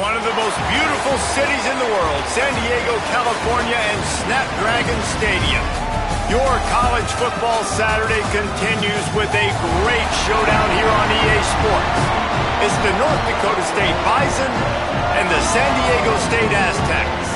One of the most beautiful cities in the world, San Diego, California, and Snapdragon Stadium. Your college football Saturday continues with a great showdown here on EA Sports. It's the North Dakota State Bison and the San Diego State Aztecs.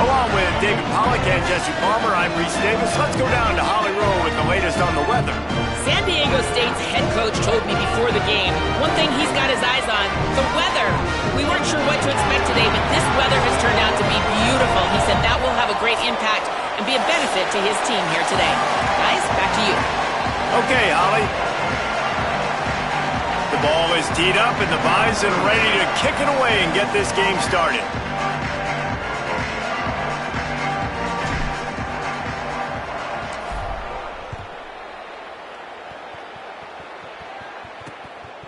Along with David Pollack and Jesse Palmer, I'm Reese Davis. Let's go down to Holly Rowe with the latest on the weather. San Diego State's head coach told me before the game, one thing he's got his eyes on, the weather. We weren't sure what to expect today, but this weather has turned out to be beautiful. He said that will have a great impact and be a benefit to his team here today. Guys, back to you. Okay, Holly. The ball is teed up and the Bison ready to kick it away and get this game started.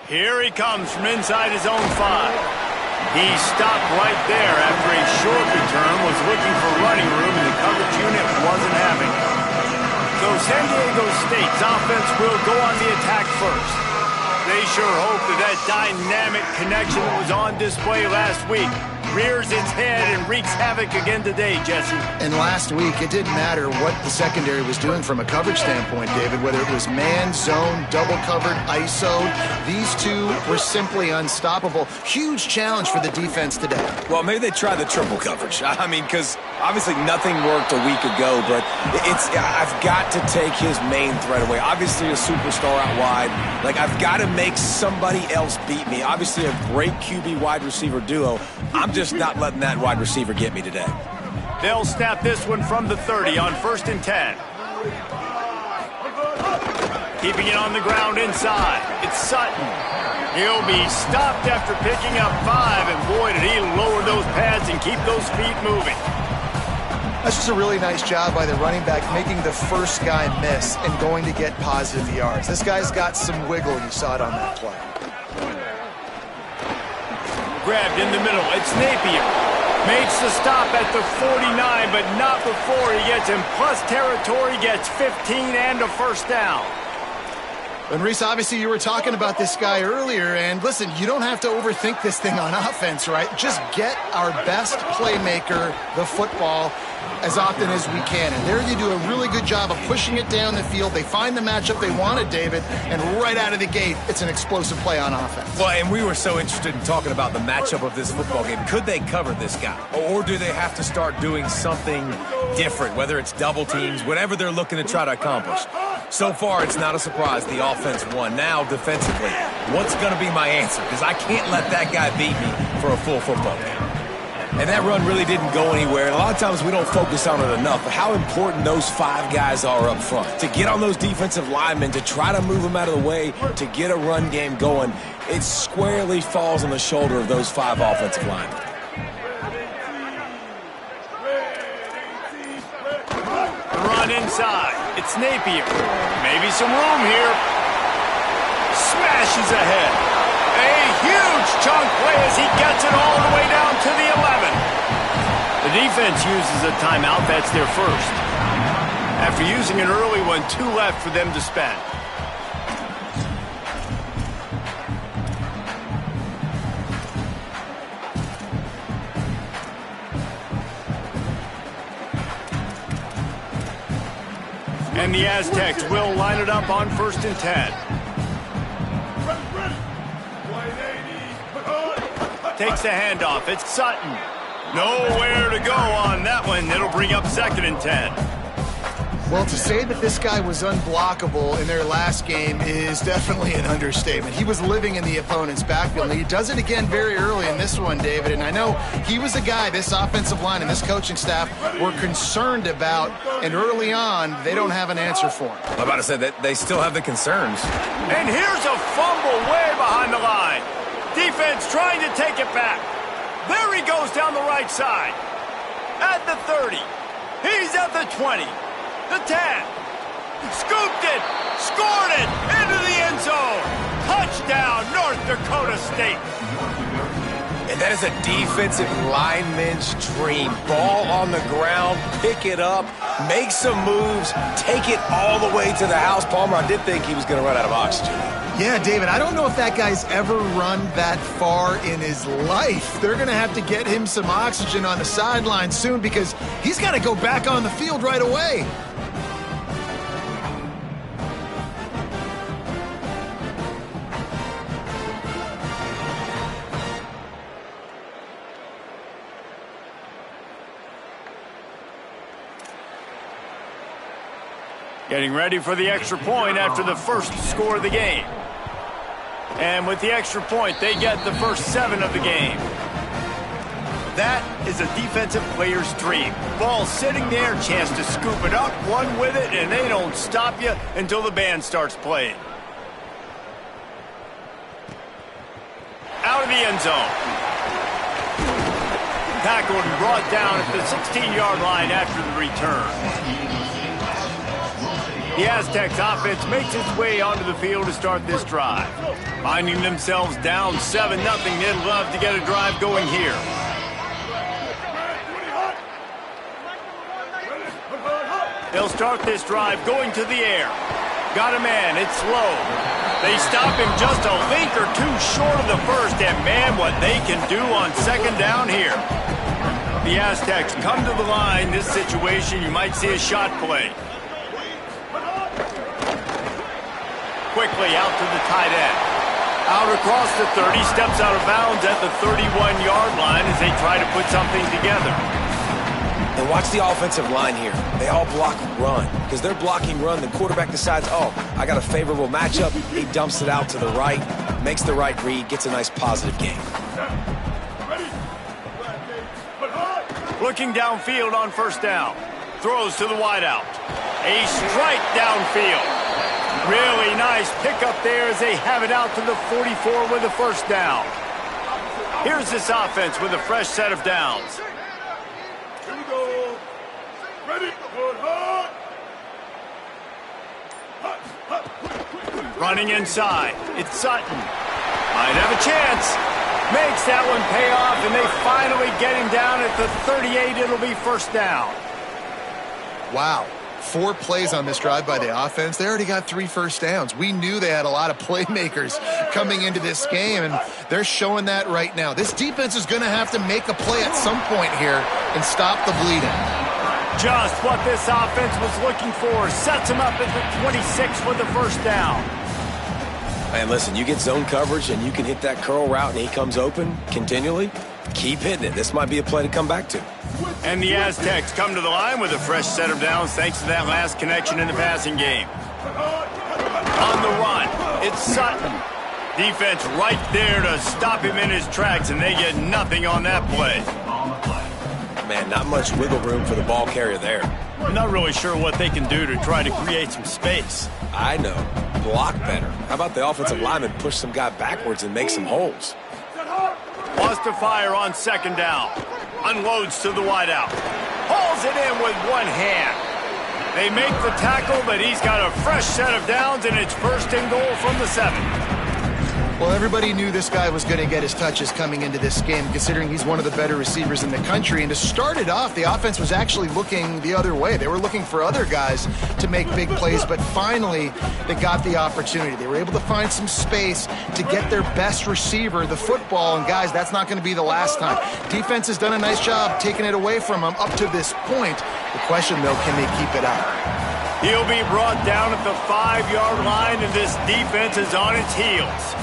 Here he comes from inside his own 5. He stopped right there after a short return, was looking for running room, and the coverage unit wasn't having it. So San Diego State's offense will go on the attack first. They sure hope that dynamic connection that was on display last week rears its head and wreaks havoc again today, Jesse. And last week, it didn't matter what the secondary was doing from a coverage standpoint, David, whether it was man, zone, double covered, ISO. These two were simply unstoppable. Huge challenge for the defense today. Well, maybe they tried the triple coverage. I mean, because obviously nothing worked a week ago, but I've got to take his main threat away. Obviously a superstar out wide. Like, I've got to make somebody else beat me. Obviously a great QB wide receiver duo. I'm just not letting that wide receiver get me today. They'll snap this one from the 30 on 1st and 10. Keeping it on the ground inside. It's Sutton. He'll be stopped after picking up 5, and boy, did he lower those pads and keep those feet moving. That's just a really nice job by the running back, making the first guy miss and going to get positive yards. This guy's got some wiggle, you saw it on that play. Grabbed in the middle, it's Napier. Makes the stop at the 49, but not before he gets in plus territory, gets 15 and a first down. And Reese, obviously you were talking about this guy earlier, and listen, you don't have to overthink this thing on offense, right? Just get our best playmaker the football as often as we can. And there you do a really good job of pushing it down the field. They find the matchup they wanted, David, and right out of the gate, it's an explosive play on offense. Well, and we were so interested in talking about the matchup of this football game. Could they cover this guy? Or do they have to start doing something different, whether it's double teams, whatever they're looking to try to accomplish? So far, it's not a surprise the offense won. Now, defensively, what's going to be my answer? Because I can't let that guy beat me for a full football game. And that run really didn't go anywhere. And a lot of times we don't focus on it enough. But how important those 5 guys are up front. To get on those defensive linemen, to try to move them out of the way, to get a run game going, it squarely falls on the shoulder of those 5 offensive linemen. The run inside. It's Napier. Maybe some room here. Smashes ahead. A huge chunk play as he gets it all the way down to the 11. The defense uses a timeout. That's their first. After using an early one, 2 left for them to spend. And the Aztecs will line it up on 1st and 10. Takes the handoff. It's Sutton. Nowhere to go on that one. It'll bring up 2nd and 10. Well, to say that this guy was unblockable in their last game is definitely an understatement. He was living in the opponent's backfield, and he does it again very early in this one, David. And I know he was a guy this offensive line and this coaching staff were concerned about, and early on, they don't have an answer for him. I'm about to say that they still have the concerns. And here's a fumble way behind the line. Defense trying to take it back. There he goes down the right side. At the 30. He's at the 20. The 10. Scooped it. Scored it. Into the end zone. Touchdown, North Dakota State. And that is a defensive lineman's dream. Ball on the ground, pick it up, make some moves, take it all the way to the house. Palmer, I did think he was going to run out of oxygen. Yeah, David, I don't know if that guy's ever run that far in his life. They're going to have to get him some oxygen on the sideline soon because he's got to go back on the field right away. Getting ready for the extra point after the first score of the game. And with the extra point, they get the first 7 of the game. That is a defensive player's dream. Ball sitting there, chance to scoop it up, run with it, and they don't stop you until the band starts playing. Out of the end zone. Tackled and brought down at the 16-yard line after the return. The Aztecs offense makes its way onto the field to start this drive. Finding themselves down 7-0, they'd love to get a drive going here. They'll start this drive going to the air. Got a man, it's slow. They stop him just a link or two short of the first, and man, what they can do on second down here. The Aztecs come to the line. This situation, you might see a shot play. Quickly out to the tight end. Out across the 30, steps out of bounds at the 31-yard line as they try to put something together. And watch the offensive line here. They all block run. Because they're blocking run, the quarterback decides, oh, I got a favorable matchup. He dumps it out to the right, makes the right read, gets a nice positive gain. Looking downfield on first down. Throws to the wideout. A strike downfield. Really nice pickup there as they have it out to the 44 with a first down. Here's this offense with a fresh set of downs. Here we go. Ready? Good, hard. Running inside. It's Sutton. Might have a chance. Makes that one pay off, and they finally get him down at the 38. It'll be first down. Wow. 4 plays on this drive by the offense. They already got 3 first downs. We knew they had a lot of playmakers coming into this game, and they're showing that right now. This defense is going to have to make a play at some point here and stop the bleeding. Just what this offense was looking for. Sets him up at the 26 for the first down. Man, listen, you get zone coverage and you can hit that curl route and he comes open continually. Keep hitting it. This might be a play to come back to. And the Aztecs come to the line with a fresh set of downs thanks to that last connection in the passing game. On the run, it's Sutton. Defense right there to stop him in his tracks, and they get nothing on that play. Man, not much wiggle room for the ball carrier there. I'm not really sure what they can do to try to create some space. I know. Block better. How about the offensive lineman push some guy backwards and make some holes? Wants to fire on second down. Unloads to the wideout. Hauls it in with one hand. They make the tackle, but he's got a fresh set of downs, and it's first and goal from the 7. Well, everybody knew this guy was going to get his touches coming into this game, considering he's one of the better receivers in the country. And to start it off, the offense was actually looking the other way. They were looking for other guys to make big plays, but finally they got the opportunity. They were able to find some space to get their best receiver the football. And guys, that's not going to be the last time. Defense has done a nice job taking it away from them up to this point. The question, though, can they keep it up? He'll be brought down at the 5-yard line, and this defense is on its heels.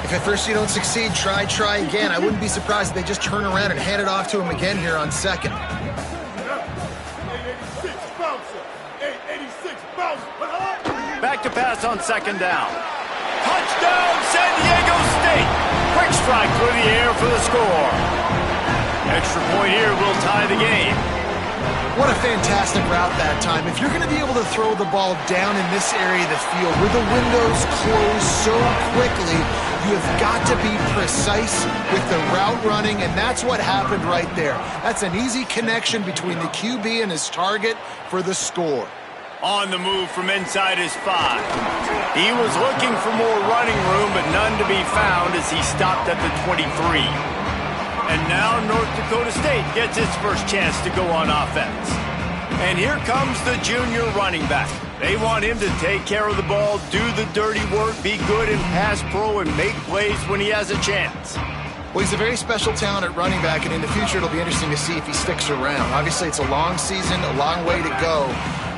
If at first you don't succeed, try again. I wouldn't be surprised if they just turn around and hand it off to him again here on second. 886 bouncer. 886 bouncer. Back to pass on second down. Touchdown, San Diego State. Quick strike through the air for the score. Extra point here will tie the game. What a fantastic route that time. If you're going to be able to throw the ball down in this area of the field where the windows close so quickly, you have got to be precise with the route running, and that's what happened right there. That's an easy connection between the QB and his target for the score. On the move from inside his 5. He was looking for more running room, but none to be found as he stopped at the 23. And now North Dakota State gets its first chance to go on offense. And here comes the junior running back. They want him to take care of the ball, do the dirty work, be good in pass pro, and make plays when he has a chance. Well, he's a very special talent at running back, and in the future it'll be interesting to see if he sticks around. Obviously, it's a long season, a long way to go.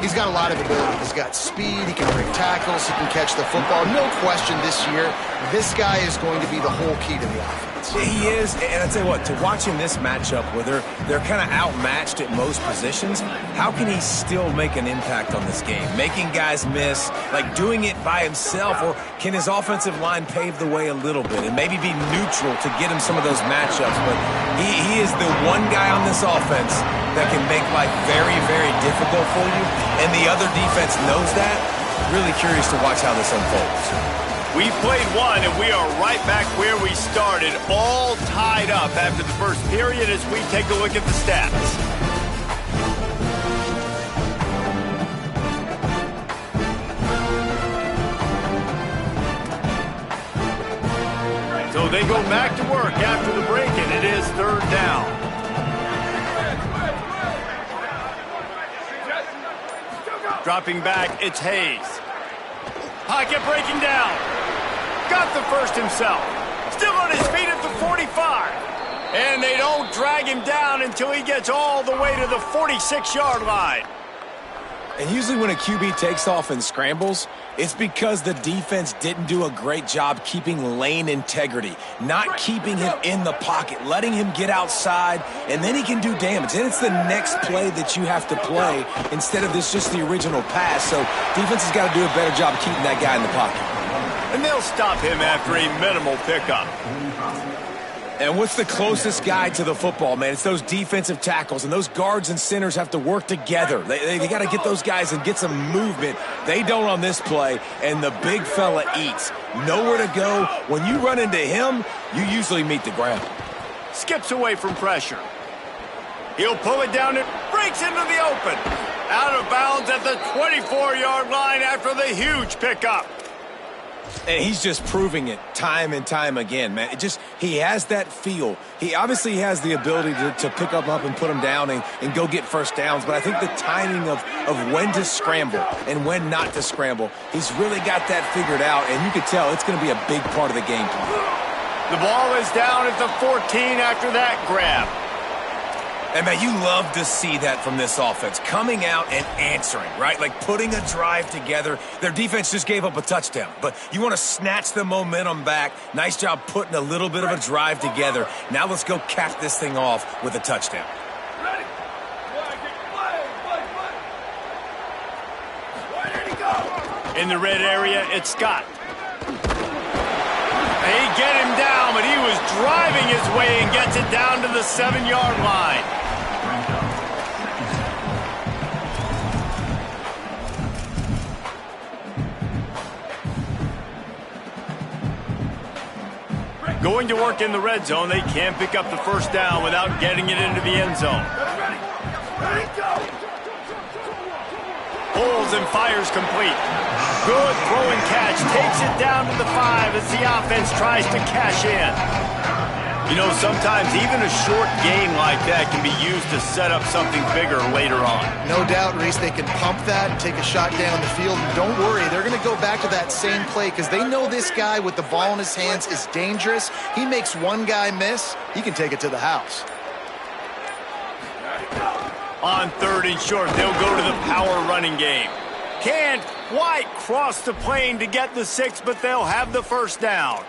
He's got a lot of ability. He's got speed, he can break tackles, he can catch the football. No question this year, this guy is going to be the whole key to the offense. He is, and I tell you what, to watch in this matchup where they're kind of outmatched at most positions, how can he still make an impact on this game? Making guys miss, like doing it by himself, or can his offensive line pave the way a little bit and maybe be neutral to get him some of those matchups? But he is the one guy on this offense that can make life very, very difficult for you, and the other defense knows that. Really curious to watch how this unfolds. We played one, and we are right back where we started, all tied up after the first period as we take a look at the stats. So they go back to work after the break, and it is third down. Dropping back, it's Hayes. Pocket breaking down. Got the first himself. Still on his feet at the 45. And they don't drag him down until he gets all the way to the 46-yard line. And usually when a QB takes off and scrambles, it's because the defense didn't do a great job keeping lane integrity, not keeping him in the pocket, letting him get outside, and then he can do damage. And it's the next play that you have to play instead of this just the original pass. So defense has got to do a better job keeping that guy in the pocket. And they'll stop him after a minimal pickup. And what's the closest guy to the football, man? It's those defensive tackles, and those guards and centers have to work together. They got to get those guys and get some movement. They don't on this play, and the big fella eats. Nowhere to go. When you run into him, you usually meet the ground. Skips away from pressure. He'll pull it down and breaks into the open. Out of bounds at the 24-yard line after the huge pickup. And he's just proving it time and time again, man. He has that feel. He obviously has the ability to pick up and put him down and go get first downs. But I think the timing of when to scramble and when not to scramble, he's really got that figured out. And you can tell it's going to be a big part of the game plan. The ball is down at the 14 after that grab. And, man, you love to see that from this offense, coming out and answering, right? Like putting a drive together. Their defense just gave up a touchdown, but you want to snatch the momentum back. Nice job putting a little bit of a drive together. Now let's go cap this thing off with a touchdown. In the red area, it's Scott. They get him down, but he was driving his way and gets it down to the 7-yard line. Going to work in the red zone, they can't pick up the first down without getting it into the end zone. Pulls and fires complete. Good throw and catch. Takes it down to the 5 as the offense tries to cash in. You know, sometimes even a short game like that can be used to set up something bigger later on. No doubt, Reese, they can pump that and take a shot down the field. And don't worry, they're going to go back to that same play because they know this guy with the ball in his hands is dangerous. He makes one guy miss, he can take it to the house. On 3rd and short, they'll go to the power running game. Can't quite cross the plane to get the 6, but they'll have the first down.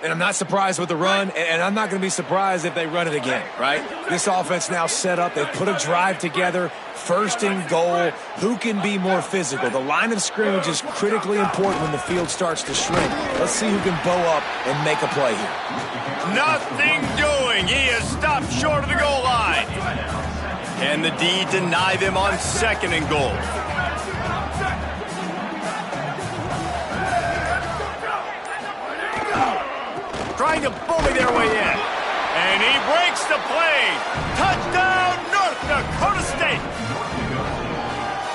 And I'm not surprised with the run, and I'm not going to be surprised if they run it again, right? This offense now set up. They've put a drive together, 1st and goal. Who can be more physical? The line of scrimmage is critically important when the field starts to shrink. Let's see who can bow up and make a play here. Nothing doing. He is stopped short of the goal line. Can the D deny them on 2nd and goal? Trying to bully their way in. And he breaks the play. Touchdown, North Dakota State.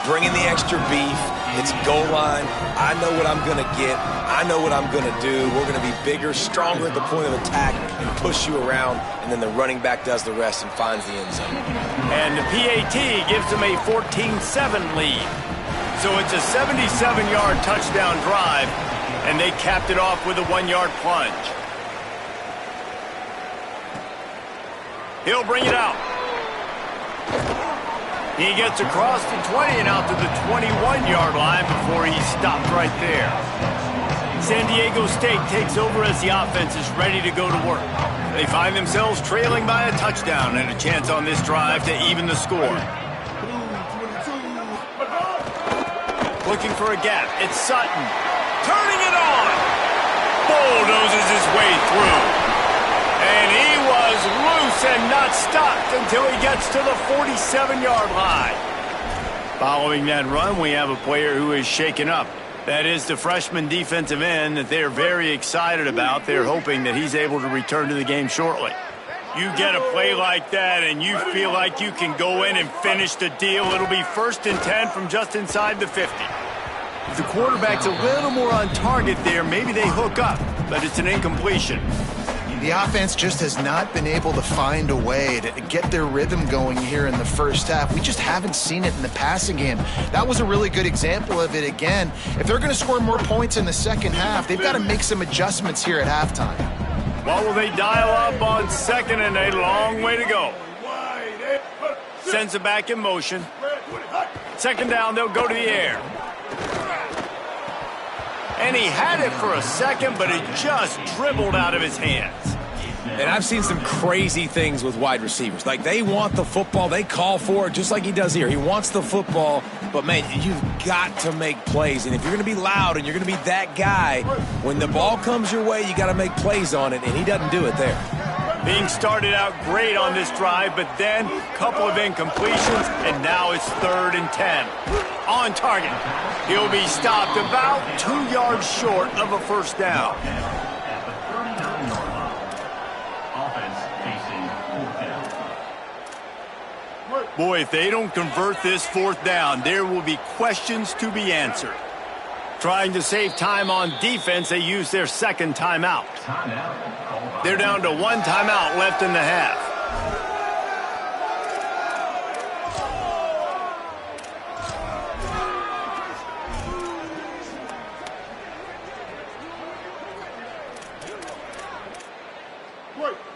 Bringing the extra beef. It's goal line. I know what I'm going to get. I know what I'm going to do. We're going to be bigger, stronger at the point of attack and push you around. And then the running back does the rest and finds the end zone. And the PAT gives them a 14-7 lead. so it's a 77-yard touchdown drive, and they capped it off with a 1-yard plunge. He'll bring it out. He gets across the 20 and out to the 21-yard line before he's stopped right there. San Diego State takes over as the offense is ready to go to work. They find themselves trailing by a touchdown and a chance on this drive to even the score. Looking for a gap. It's Sutton. Turning it on. Bulldozes his way through. And he was loose and not stopped until he gets to the 47-yard line. Following that run, we have a player who is shaken up. That is the freshman defensive end that they're very excited about. They're hoping that he's able to return to the game shortly. You get a play like that and you feel like you can go in and finish the deal. It'll be 1st and 10 from just inside the 50. If the quarterback's a little more on target there, maybe they hook up, but it's an incompletion. The offense just has not been able to find a way to get their rhythm going here in the first half. We just haven't seen it in the passing game. That was a really good example of it again. If they're going to score more points in the second half, they've got to make some adjustments here at halftime. What will they dial up on second and a long way to go? Sends it back in motion. Second down, they'll go to the air. And he had it for a second, but it just dribbled out of his hands. And I've seen some crazy things with wide receivers. Like, they want the football. They call for it just like he does here. He wants the football, but, man, you've got to make plays. And if you're going to be loud and you're going to be that guy, when the ball comes your way, you got to make plays on it, and he doesn't do it there. Being started out great on this drive, but then a couple of incompletions, and now it's 3rd and 10. On target. He'll be stopped about 2 yards short of a first down. Boy, if they don't convert this 4th down, there will be questions to be answered. Trying to save time on defense, they use their 2nd timeout. They're down to 1 timeout left in the half.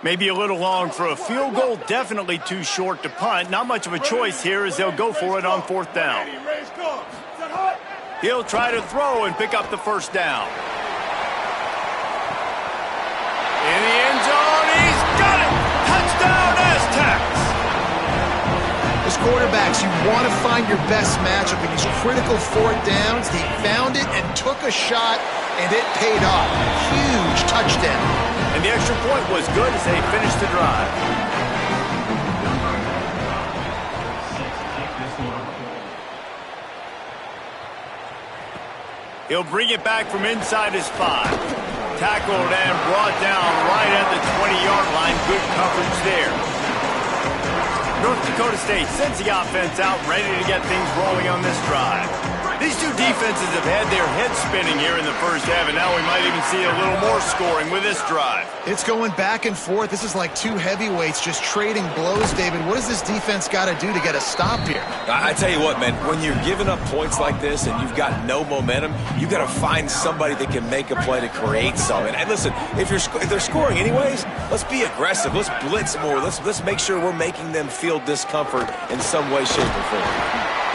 Maybe a little long for a field goal, definitely too short to punt. Not much of a choice here as they'll go for it on 4th down. He'll try to throw and pick up the first down. In the end zone, he's got it! Touchdown, Aztecs! As quarterbacks, you want to find your best matchup in these critical 4th downs. They found it and took a shot, and it paid off. Huge touchdown. And the extra point was good as they finished the drive. He'll bring it back from inside his 5. Tackled and brought down right at the 20-yard line. Good coverage there. North Dakota State sends the offense out, ready to get things rolling on this drive. These two defenses have had their heads spinning here in the first half, and now we might even see a little more scoring with this drive. It's going back and forth. This is like two heavyweights just trading blows, David. What does this defense got to do to get a stop here? I tell you what, man, when you're giving up points like this and you've got no momentum, you got to find somebody that can make a play to create something. And listen, if they're scoring anyways, let's be aggressive. Let's blitz more. Let's make sure we're making them feel discomfort in some way, shape, or form.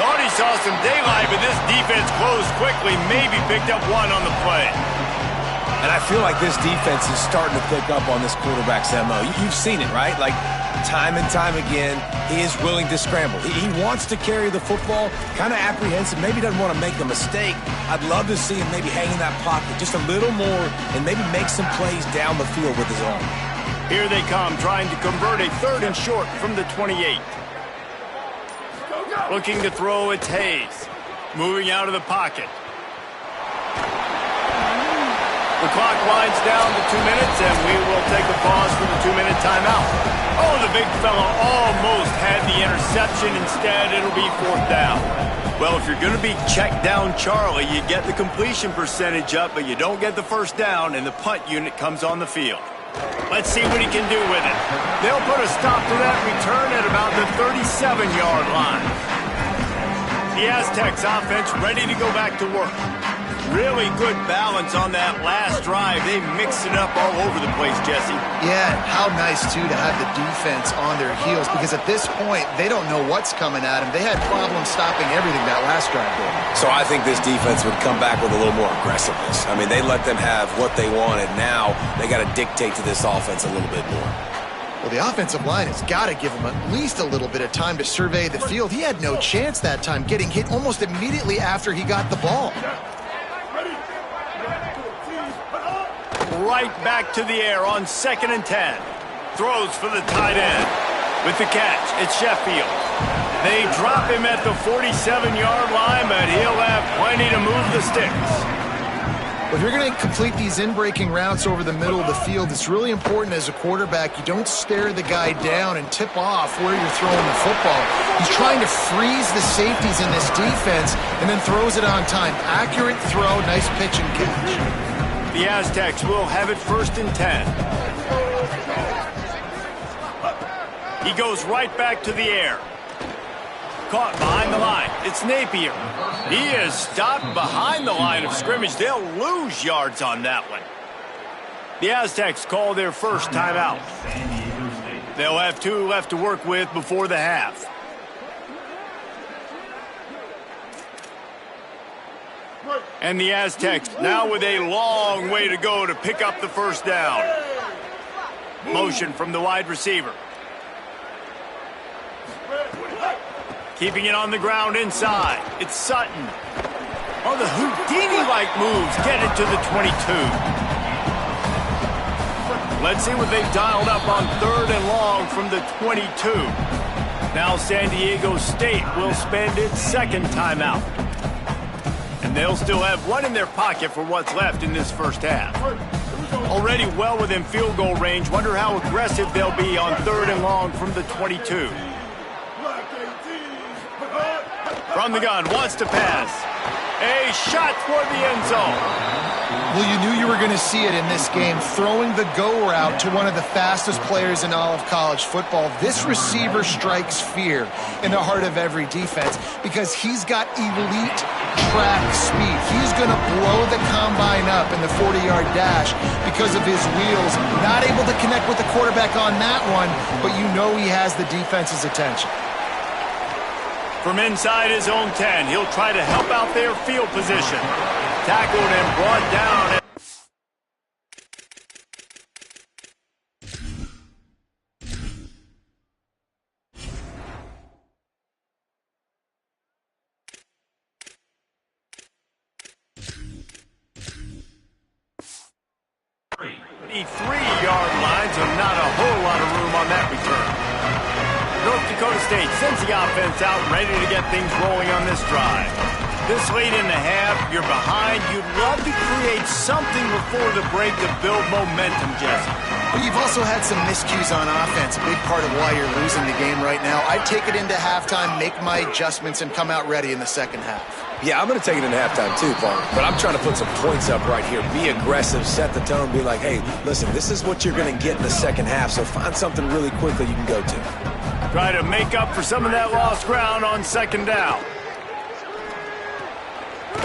Thought he saw some daylight, but this defense closed quickly, maybe picked up one on the play. And I feel like this defense is starting to pick up on this quarterback's MO. You've seen it, right? Like, time and time again, he is willing to scramble. He wants to carry the football, kind of apprehensive, maybe doesn't want to make a mistake. I'd love to see him maybe hang in that pocket just a little more and maybe make some plays down the field with his arm. Here they come, trying to convert a 3rd and short from the 28. Looking to throw, it's Hayes. Moving out of the pocket. The clock winds down to 2 minutes, and we will take a pause for the 2-minute timeout. Oh, the big fella almost had the interception. Instead, it'll be 4th down. Well, if you're going to be checked down Charlie, you get the completion percentage up, but you don't get the first down, and the punt unit comes on the field. Let's see what he can do with it. They'll put a stop to that return at about the 37-yard line. The Aztecs offense ready to go back to work. Really good balance on that last drive. They mixed it up all over the place, Jesse. Yeah, how nice, too, to have the defense on their heels, because at this point, they don't know what's coming at them. They had problems stopping everything that last drive did. So I think this defense would come back with a little more aggressiveness. I mean, they let them have what they wanted. Now they got to dictate to this offense a little bit more. Well, the offensive line has got to give him at least a little bit of time to survey the field. He had no chance that time, getting hit almost immediately after he got the ball. Right back to the air on 2nd and 10. Throws for the tight end. With the catch, it's Sheffield. They drop him at the 47-yard line, but he'll have plenty to move the sticks. Well, if you're going to complete these in-breaking routes over the middle of the field, it's really important as a quarterback you don't stare the guy down and tip off where you're throwing the football. He's trying to freeze the safeties in this defense and then throws it on time. Accurate throw, nice pitch and catch. The Aztecs will have it 1st and 10. He goes right back to the air. Caught behind the line. It's Napier. He is stopped behind the line of scrimmage. They'll lose yards on that one. The Aztecs call their first timeout. They'll have 2 left to work with before the half. And the Aztecs now with a long way to go to pick up the first down. Motion from the wide receiver. Keeping it on the ground inside. It's Sutton. Oh, the Houdini-like moves get it to the 22. Let's see what they've dialed up on 3rd and long from the 22. Now San Diego State will spend its 2nd timeout. And they'll still have 1 in their pocket for what's left in this first half. Already well within field goal range. Wonder how aggressive they'll be on 3rd and long from the 22. From the gun, wants to pass. A shot for the end zone. Well, you knew you were going to see it in this game, throwing the go route to one of the fastest players in all of college football. This receiver strikes fear in the heart of every defense because he's got elite track speed. He's going to blow the combine up in the 40-yard dash because of his wheels. Not able to connect with the quarterback on that one, but you know he has the defense's attention. From inside his own 10, he'll try to help out their field position. Tackled and brought down. The 3-yard line, so not a whole lot of room on that return. North Dakota State sends the offense out, ready to get things rolling on this drive. This late in the half, you're behind. You'd love to create something before the break to build momentum, Jesse. But you've also had some miscues on offense, a big part of why you're losing the game right now. I'd take it into halftime, make my adjustments, and come out ready in the second half. Yeah, I'm going to take it into halftime too, Paul. But I'm trying to put some points up right here. Be aggressive, set the tone, be like, hey, listen, this is what you're going to get in the second half, so find something really quick that you can go to. Try to make up for some of that lost ground on 2nd down.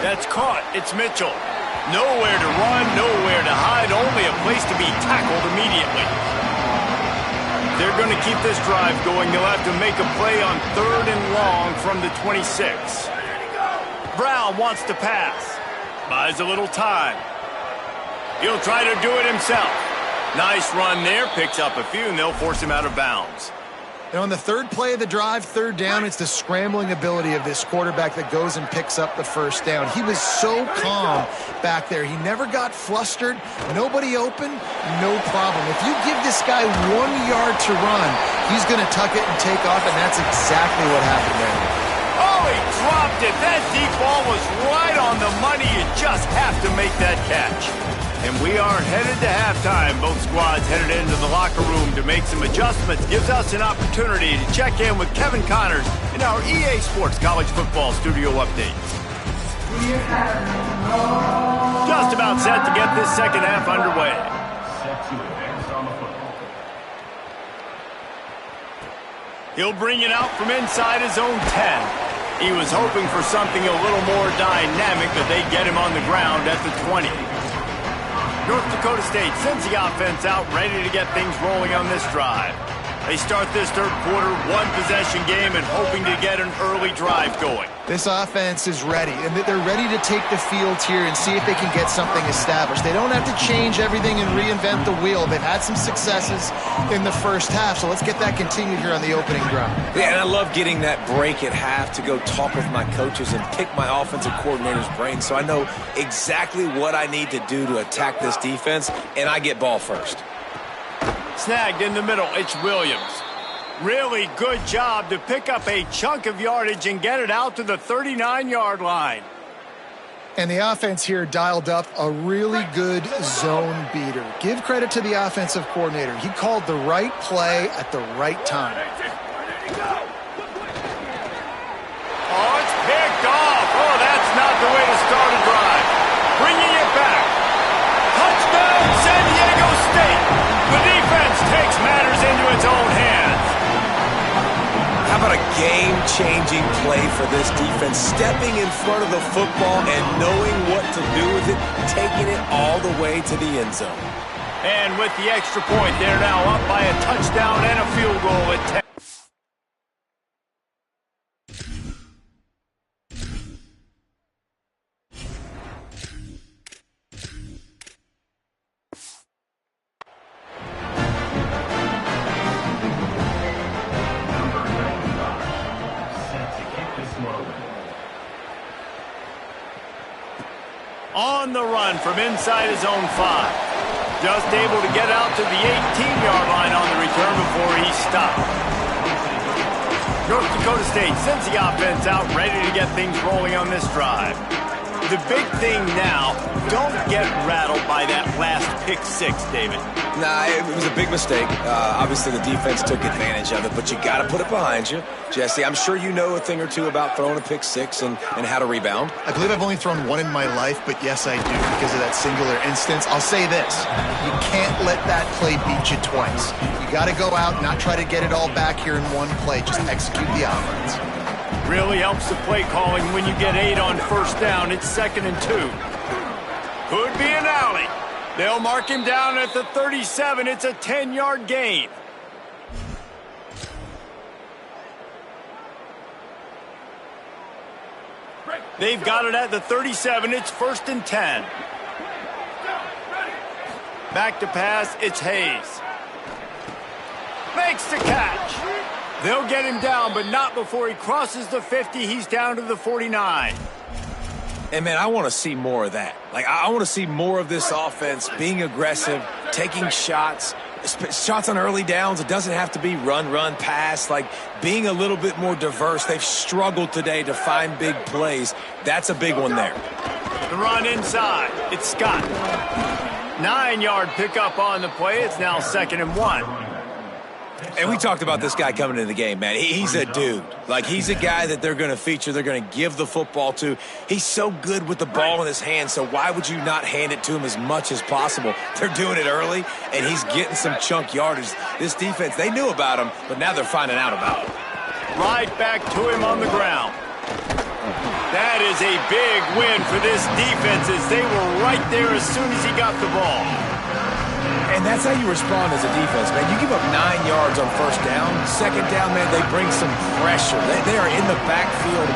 That's caught. It's Mitchell. Nowhere to run, nowhere to hide, only a place to be tackled immediately. They're going to keep this drive going. They'll have to make a play on 3rd and long from the 26. Brown wants to pass. Buys a little time. He'll try to do it himself. Nice run there. Picks up a few, and they'll force him out of bounds. And on the 3rd play of the drive, 3rd down, it's the scrambling ability of this quarterback that goes and picks up the first down. He was so calm back there. He never got flustered. Nobody open, no problem. If you give this guy 1 yard to run, he's going to tuck it and take off, and that's exactly what happened there. Oh, he dropped it. That deep ball was right on the money. You just have to make that catch. And we are headed to halftime. Both squads headed into the locker room to make some adjustments. Gives us an opportunity to check in with Kevin Connors in our EA Sports College Football Studio Updates. Just about set to get this second half underway. He'll bring it out from inside his own 10. He was hoping for something a little more dynamic, but they get him on the ground at the 20. North Dakota State sends the offense out, ready to get things rolling on this drive. They start this third quarter, one-possession game, and hoping to get an early drive going. This offense is ready, and they're ready to take the field here and see if they can get something established. They don't have to change everything and reinvent the wheel. They've had some successes in the first half, so let's get that continued here on the opening drive. Yeah, and I love getting that break at half to go talk with my coaches and pick my offensive coordinator's brain so I know exactly what I need to do to attack this defense, and I get ball first. Snagged in the middle, it's Williams. Really good job to pick up a chunk of yardage and get it out to the 39-yard line. And the offense here dialed up a really good zone beater. Give credit to the offensive coordinator. He called the right play at the right time. Oh, it's picked off. Oh, that's not the way to start a drive. Bringing it back. Touchdown, San Diego State. The defense takes matters into its own hands. How about a game-changing play for this defense? Stepping in front of the football and knowing what to do with it, taking it all the way to the end zone. And with the extra point, they're now up by a touchdown and a field goal at 10. On the run from inside his own 5. Just able to get out to the 18-yard line on the return before he stopped. North Dakota State sends the offense out, ready to get things rolling on this drive. The big thing now, don't get rattled by that last pick 6, David. Nah, it was a big mistake. Obviously, the defense took advantage of it, but you got to put it behind you. Jesse, I'm sure you know a thing or two about throwing a pick 6 and how to rebound. I believe I've only thrown one in my life, but yes, I do because of that singular instance. I'll say this. You can't let that play beat you twice. You got to go out, not try to get it all back here in one play. Just execute the offense. Really helps the play calling when you get 8 on first down. It's 2nd and 2. Could be an alley. They'll mark him down at the 37. It's a 10-yard gain. They've got it at the 37. It's 1st and 10. Back to pass. It's Hayes. Makes the catch. They'll get him down, but not before he crosses the 50. He's down to the 49. And, man, I want to see more of that. Like, I want to see more of this offense being aggressive, taking shots on early downs. It doesn't have to be run, pass. Like, being a little bit more diverse. They've struggled today to find big plays. That's a big one there. The run inside. It's Scott. 9-yard pickup on the play. It's now 2nd and 1. And we talked about this guy coming into the game, man. He's a dude. Like, he's a guy that they're going to feature, they're going to give the football to. He's so good with the ball in his hand, so why would you not hand it to him as much as possible? They're doing it early, and he's getting some chunk yardage. This defense, they knew about him, but now they're finding out about him. Right back to him on the ground. That is a big win for this defense as they were right there as soon as he got the ball. And that's how you respond as a defense, man. You give up 9 yards on first down. 2nd down, man, they bring some pressure. They are in the backfield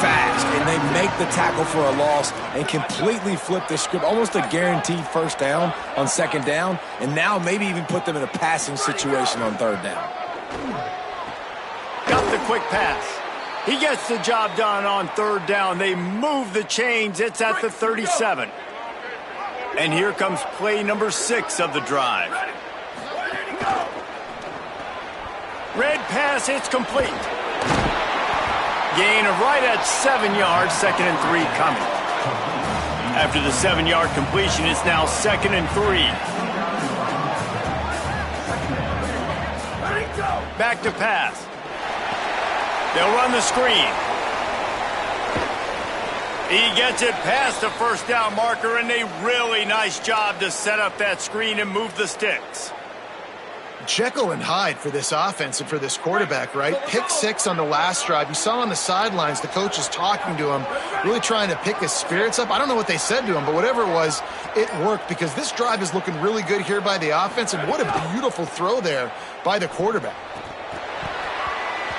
fast, and they make the tackle for a loss and completely flip the script. Almost a guaranteed first down on 2nd down, and now maybe even put them in a passing situation on 3rd down. Got the quick pass. He gets the job done on 3rd down. They move the chains. It's at the 37. And here comes play number 6 of the drive. Red pass, it's complete. Gain of right at 7 yards, 2nd and 3 coming. After the 7-yard completion, it's now 2nd and 3. Back to pass. They'll run the screen. He gets it past the first down marker, and a really nice job to set up that screen and move the sticks. Jekyll and Hyde for this offense and for this quarterback, right? Pick 6 on the last drive. You saw on the sidelines the coach is talking to him, really trying to pick his spirits up. I don't know what they said to him, but whatever it was, it worked because this drive is looking really good here by the offense, and what a beautiful throw there by the quarterback.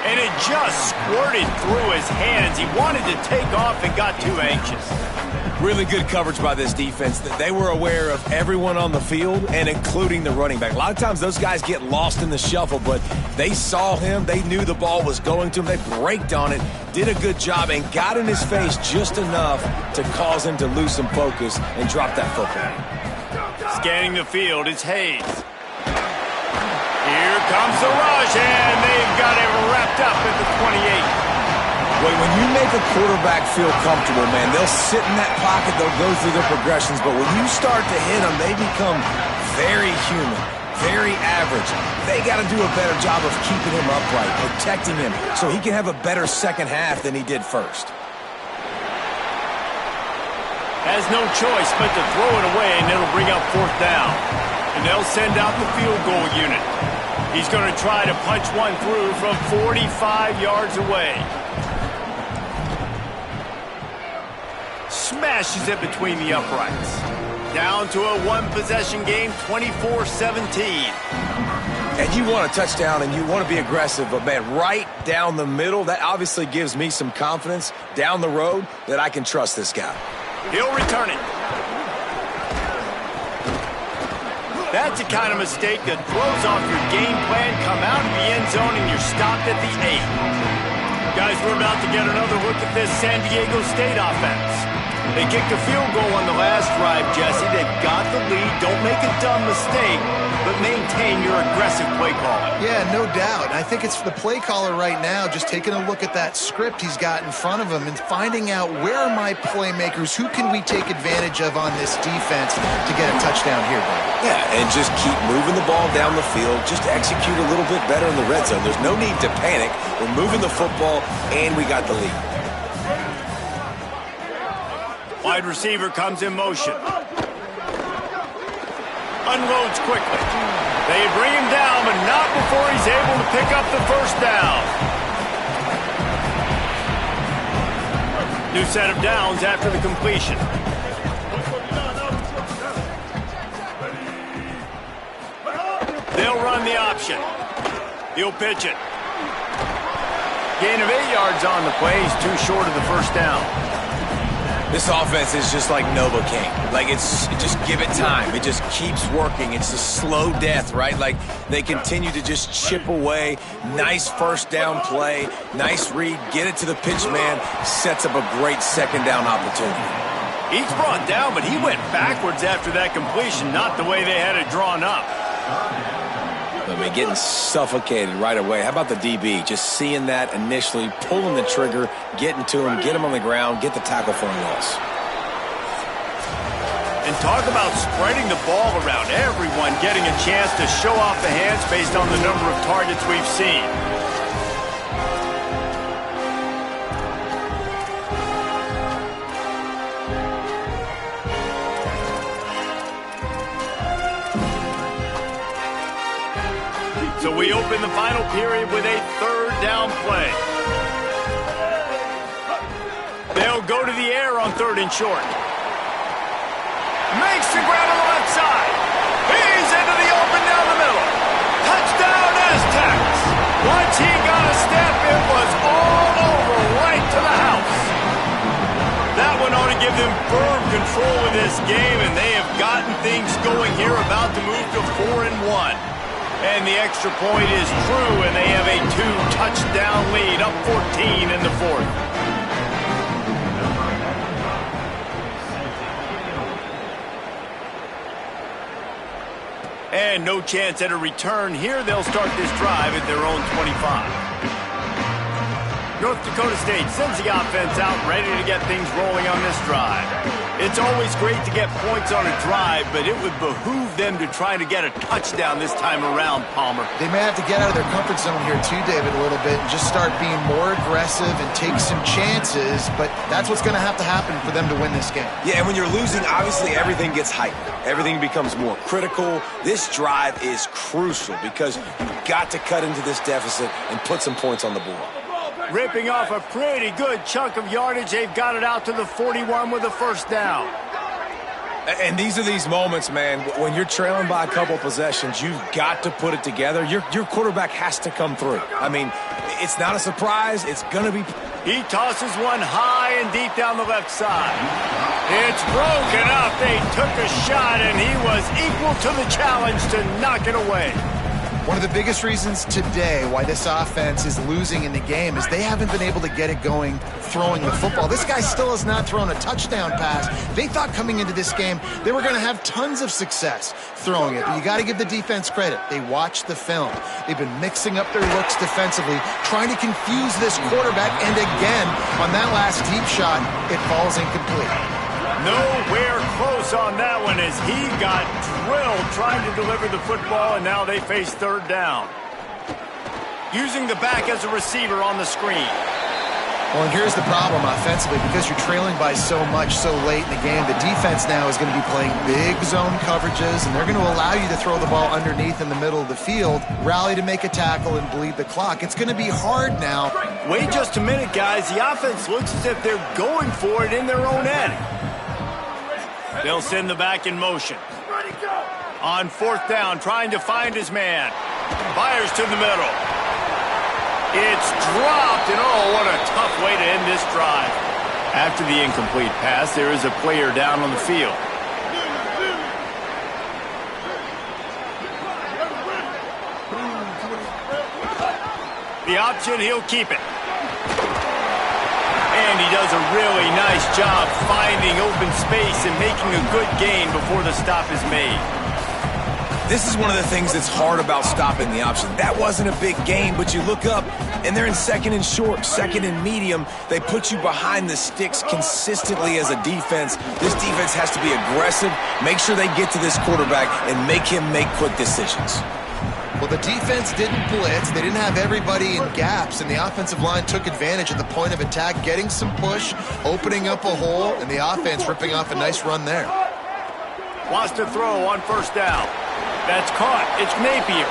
And it just squirted through his hands. He wanted to take off and got too anxious. Really good coverage by this defense. They were aware of everyone on the field and including the running back. A lot of times those guys get lost in the shuffle, but they saw him. They knew the ball was going to him. They braked on it, did a good job, and got in his face just enough to cause him to lose some focus and drop that football. Scanning the field, it's Hayes. Here comes the rush, and they've got it wrapped up at the 28. When you make a quarterback feel comfortable, man, they'll sit in that pocket, they'll go through their progressions, but when you start to hit them, they become very human, very average. They got to do a better job of keeping him upright, protecting him, so he can have a better second half than he did first. Has no choice but to throw it away, and it'll bring up 4th down. And they'll send out the field goal unit. He's going to try to punch one through from 45 yards away. Smashes it between the uprights. Down to a one-possession game, 24-17. And you want a touchdown and you want to be aggressive, but, man, right down the middle, that obviously gives me some confidence down the road that I can trust this guy. He'll return it. That's the kind of mistake that throws off your game plan, come out of the end zone, and you're stopped at the 8. Guys, we're about to get another look at this San Diego State offense. They kicked a field goal on the last drive, Jesse. They've got the lead. Don't make a dumb mistake, but maintain your aggressive play calling. Yeah, no doubt. I think it's the play caller right now just taking a look at that script he's got in front of him and finding out where are my playmakers, who can we take advantage of on this defense to get a touchdown here, buddy. Yeah, and just keep moving the ball down the field. Just execute a little bit better in the red zone. There's no need to panic. We're moving the football, and we got the lead. Wide receiver comes in motion. Unloads quickly. They bring him down, but not before he's able to pick up the 1st down. New set of downs after the completion. They'll run the option. He'll pitch it. Gain of 8 yards on the play. He's too short of the 1st down. This offense is just like Novocaine. Like, just give it time. It just keeps working. It's a slow death, right? Like, they continue to just chip away. Nice 1st down play. Nice read. Get it to the pitch man. Sets up a great 2nd down opportunity. He's brought down, but he went backwards after that completion, not the way they had it drawn up. I mean, getting suffocated right away. How about the DB? Just seeing that initially, pulling the trigger, getting to him, get him on the ground, get the tackle for a loss. And talk about spreading the ball around. Everyone getting a chance to show off the hands based on the number of targets we've seen. So we open the final period with a 3rd down play. They'll go to the air on 3rd and short. Makes the grab on the left side. He's into the open down the middle. Touchdown Aztecs. Once he got a step, it was all over right to the house. That one ought to give them firm control of this game, and they have gotten things going here, about to move to 4-1. And the extra point is true, and they have a 2-touchdown lead, up 14 in the 4th. And no chance at a return here. They'll start this drive at their own 25. North Dakota State sends the offense out, ready to get things rolling on this drive. It's always great to get points on a drive, but it would behoove them to try to get a touchdown this time around, Palmer. They may have to get out of their comfort zone here too, David, a little bit, and just start being more aggressive and take some chances, but that's what's going to happen for them to win this game. Yeah, and when you're losing, obviously everything gets heightened. Everything becomes more critical. This drive is crucial because you've got to cut into this deficit and put some points on the board. Ripping off a pretty good chunk of yardage. They've got it out to the 41 with a first down. And these are these moments, man, when you're trailing by a couple possessions, you've got to put it together. Your quarterback has to come through. I mean, it's not a surprise. It's going to be... He tosses one high and deep down the left side. It's broken up. They took a shot, and he was equal to the challenge to knock it away. One of the biggest reasons today why this offense is losing in the game is they haven't been able to get it going throwing the football. This guy still has not thrown a touchdown pass. They thought coming into this game they were going to have tons of success throwing it, but you got to give the defense credit. They watched the film. They've been mixing up their looks defensively, trying to confuse this quarterback, and again, on that last deep shot, it falls incomplete. Nowhere close on that one as he got drilled trying to deliver the football, and now they face third down. Using the back as a receiver on the screen. Well, and here's the problem offensively. Because you're trailing by so much so late in the game, the defense now is going to be playing big zone coverages, and they're going to allow you to throw the ball underneath in the middle of the field, rally to make a tackle, and bleed the clock. It's going to be hard now. Wait just a minute, guys. The offense looks as if they're going for it in their own end. They'll send the back in motion. On fourth down, trying to find his man. Fires to the middle. It's dropped, and oh, what a tough way to end this drive. After the incomplete pass, there is a player down on the field. The option, he'll keep it. And he does a really nice job finding open space and making a good gain before the stop is made. This is one of the things that's hard about stopping the option. That wasn't a big gain, but you look up, and they're in second and short, second and medium. They put you behind the sticks consistently as a defense. This defense has to be aggressive, make sure they get to this quarterback, and make him make quick decisions. Well, the defense didn't blitz. They didn't have everybody in gaps, and the offensive line took advantage at the point of attack, getting some push, opening up a hole, and the offense ripping off a nice run there. Wants to throw on first down. That's caught. It's Napier.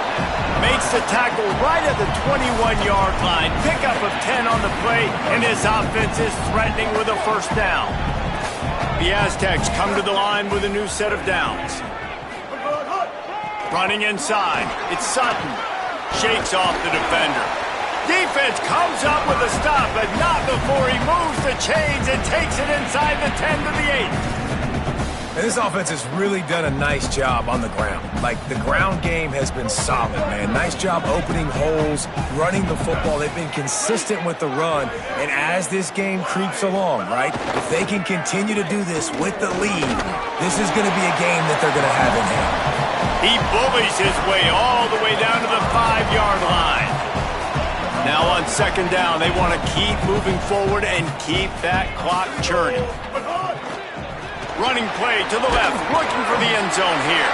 Makes the tackle right at the 21-yard line. Pickup of 10 on the play, and his offense is threatening with a first down. The Aztecs come to the line with a new set of downs. Running inside, it's Sutton. Shakes off the defender. Defense comes up with a stop, but not before he moves the chains and takes it inside the 10 to the 8. And this offense has really done a nice job on the ground. Like, the ground game has been solid, man. Nice job opening holes, running the football. They've been consistent with the run. And as this game creeps along, right, if they can continue to do this with the lead, this is going to be a game that they're going to have in hand. He bullies his way all the way down to the 5-yard line. Now on second down, they want to keep moving forward and keep that clock churning. Running play to the left, looking for the end zone here.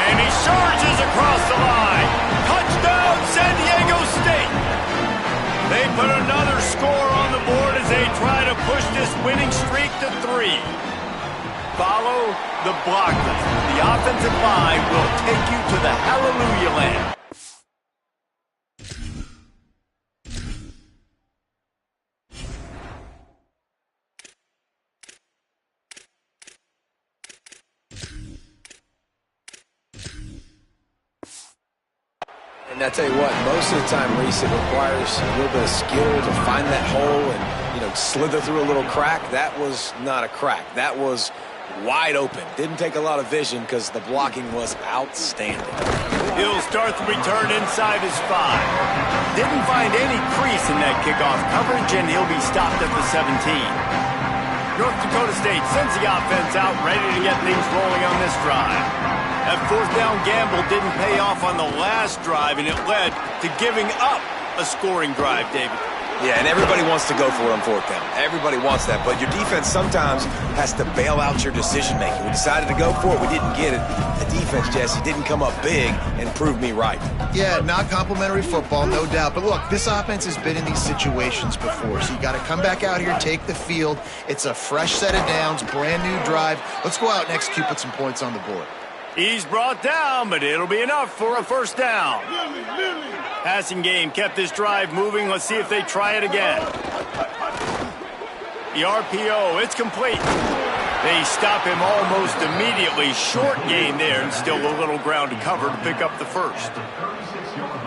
And he surges across the line. Touchdown, San Diego State. They put another score on the board as they try to push this winning streak to 3. Follow the blockers. The offensive line will take you to the hallelujah land. And I tell you what, most of the time, Reese, it requires a little bit of skill to find that hole and, slither through a little crack. That was not a crack. That was wide open. Didn't take a lot of vision because the blocking was outstanding. He'll start the return inside his 5. Didn't find any crease in that kickoff coverage, and he'll be stopped at the 17. North Dakota State sends the offense out, ready to get things rolling on this drive. That fourth down gamble didn't pay off on the last drive, and it led to giving up a scoring drive, David. Yeah, and everybody wants to go for it on fourth down. Everybody wants that, but your defense sometimes has to bail out your decision-making. We decided to go for it. We didn't get it. The defense, Jesse, didn't come up big and prove me right. Yeah, not complimentary football, no doubt. But look, this offense has been in these situations before, so you got to come back out here, take the field. It's a fresh set of downs, brand new drive. Let's go out and execute, put some points on the board. He's brought down, but it'll be enough for a first down. Passing game kept this drive moving. Let's see if they try it again. The RPO, it's complete. They stop him almost immediately. Short gain there, and still a little ground to cover to pick up the first.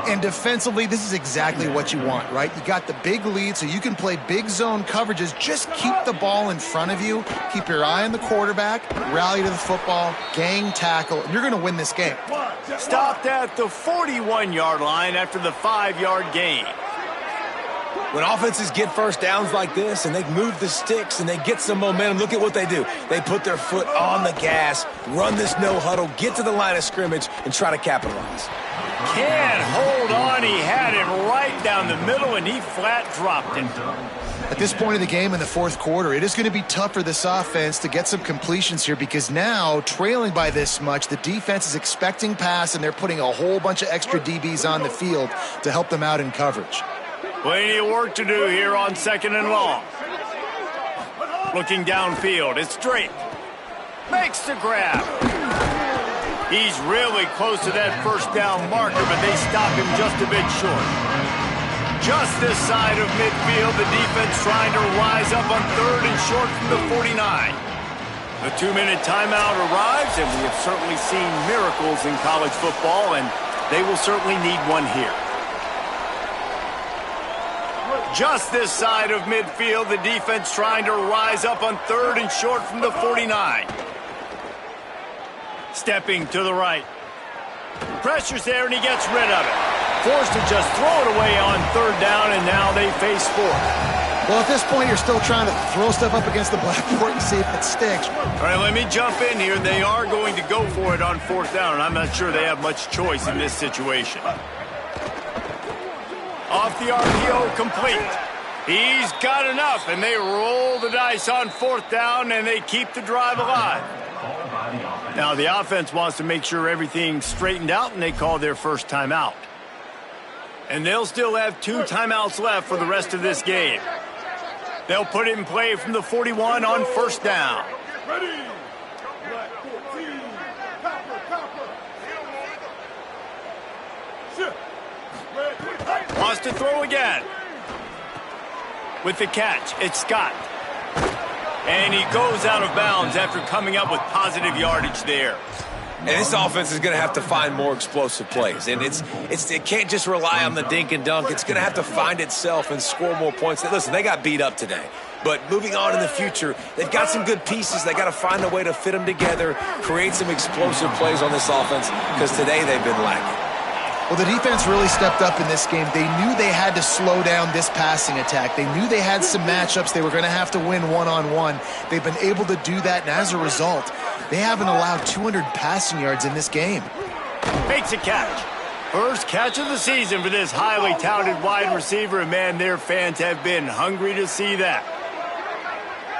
And defensively, this is exactly what you want, right? You got the big lead, so you can play big zone coverages. Just keep the ball in front of you. Keep your eye on the quarterback. Rally to the football. Gang tackle. And you're going to win this game. Stopped at the 41-yard line after the 5-yard gain. When offenses get first downs like this and they move the sticks and they get some momentum, look at what they do. They put their foot on the gas, run this no huddle, get to the line of scrimmage, and try to capitalize. Can't hold on. He had it right down the middle, and he flat dropped it. At this point of the game in the fourth quarter, it is going to be tough for this offense to get some completions here because now, trailing by this much, the defense is expecting pass, and they're putting a whole bunch of extra DBs on the field to help them out in coverage. Plenty of work to do here on second and long. Looking downfield, it's Drake. Makes the grab. He's really close to that first down marker, but they stop him just a bit short. Just this side of midfield, the defense trying to rise up on third and short from the 49. The 2-minute timeout arrives, and we have certainly seen miracles in college football, and they will certainly need one here. Just this side of midfield, the defense trying to rise up on third and short from the 49. Stepping to the right. Pressure's there, and he gets rid of it. Forced to just throw it away on third down, and now they face fourth. Well, at this point, you're still trying to throw stuff up against the blackboard and see if it sticks. All right, let me jump in here. They are going to go for it on fourth down, and I'm not sure they have much choice in this situation. Off the RPO, complete. He's got enough, and they roll the dice on fourth down, and they keep the drive alive. Now, the offense wants to make sure everything's straightened out, and they call their first timeout. And they'll still have 2 timeouts left for the rest of this game. They'll put it in play from the 41 on first down. Ready. Black 14. Copper. Shift. Red. Wants to throw again. With the catch, it's Scott. And he goes out of bounds after coming up with positive yardage there. And this offense is going to have to find more explosive plays. And it can't just rely on the dink and dunk. It's going to have to find itself and score more points. Listen, they got beat up today. But moving on in the future, they've got some good pieces. They got to find a way to fit them together, create some explosive plays on this offense, because today they've been lacking. Well, the defense really stepped up in this game. They knew they had to slow down this passing attack. They knew they had some matchups they were going to have to win one-on-one. They've been able to do that, and as a result, they haven't allowed 200 passing yards in this game. Makes a catch. First catch of the season for this highly touted wide receiver, and man, their fans have been hungry to see that.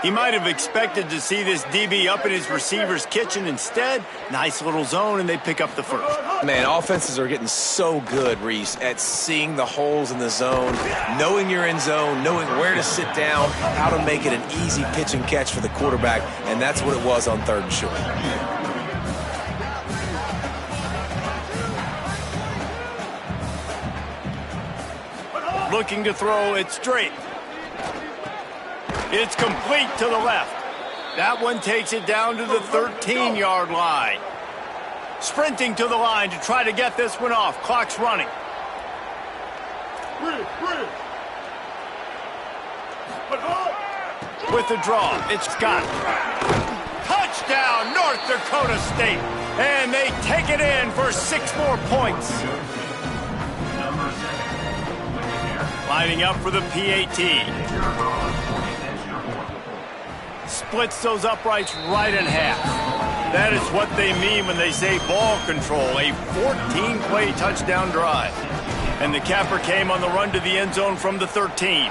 He might have expected to see this DB up in his receiver's kitchen. Instead, nice little zone, and they pick up the first. Man, offenses are getting so good, Reese, at seeing the holes in the zone, knowing you're in zone, knowing where to sit down, how to make it an easy pitch and catch for the quarterback, and that's what it was on third and short. Looking to throw, it's straight. It's complete to the left. That one takes it down to the 13-yard line. Sprinting to the line to try to get this one off. Clock's running. With the draw, it's Scott. Touchdown, North Dakota State. And they take it in for 6 more points. Lining up for the PAT. Splits those uprights right in half. That is what they mean when they say ball control, a 14-play touchdown drive. And the capper came on the run to the end zone from the 13.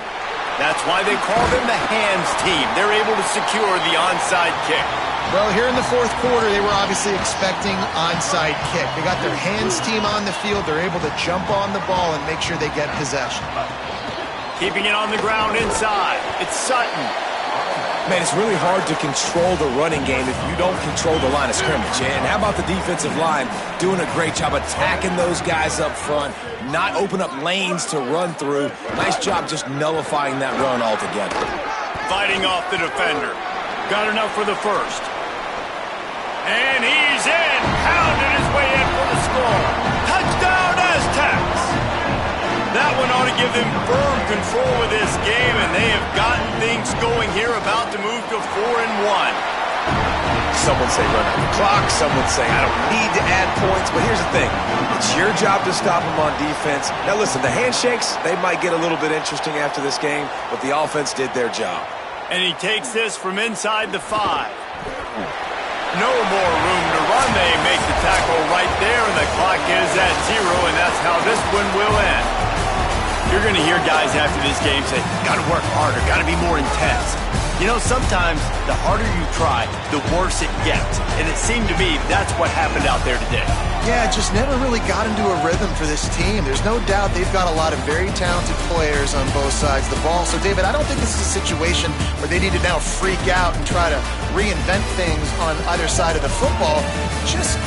That's why they call them the hands team. They're able to secure the onside kick. Well, here in the fourth quarter, they were obviously expecting onside kick. They got their hands team on the field. They're able to jump on the ball and make sure they get possession. Keeping it on the ground inside. It's Sutton. Man, it's really hard to control the running game if you don't control the line of scrimmage. And how about the defensive line doing a great job attacking those guys up front, not open up lanes to run through. Nice job just nullifying that run altogether. Fighting off the defender. Got enough for the first. And he's in. Pounded his way in for the score. Touchdown, Aztecs. That one ought to give them firm control of this game, and they have gotten things going here, about to move to 4-1. Some would say run out the clock. Some would say I don't need to add points. But here's the thing. It's your job to stop them on defense. Now, listen, the handshakes, they might get a little bit interesting after this game, but the offense did their job. And he takes this from inside the 5. No more room to run. They make the tackle right there, and the clock is at 0, and that's how this one will end. You're going to hear guys after this game say, got to work harder, got to be more intense. You know, sometimes the harder you try, the worse it gets. And it seemed to me that's what happened out there today. Yeah, it just never really got into a rhythm for this team. There's no doubt they've got a lot of very talented players on both sides of the ball. So, David, I don't think this is a situation where they need to now freak out and try to reinvent things on either side of the football. Just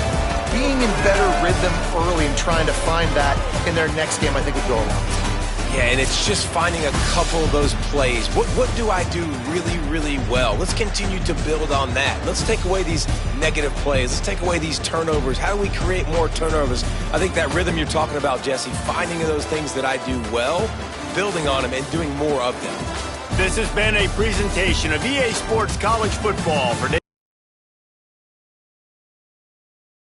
being in better rhythm early and trying to find that in their next game, I think, would go a long way. Yeah, and it's just finding a couple of those plays. What do I do really, really well? Let's continue to build on that. Let's take away these negative plays. Let's take away these turnovers. How do we create more turnovers? I think that rhythm you're talking about, Jesse, finding those things that I do well, building on them, and doing more of them. This has been a presentation of EA Sports College Football for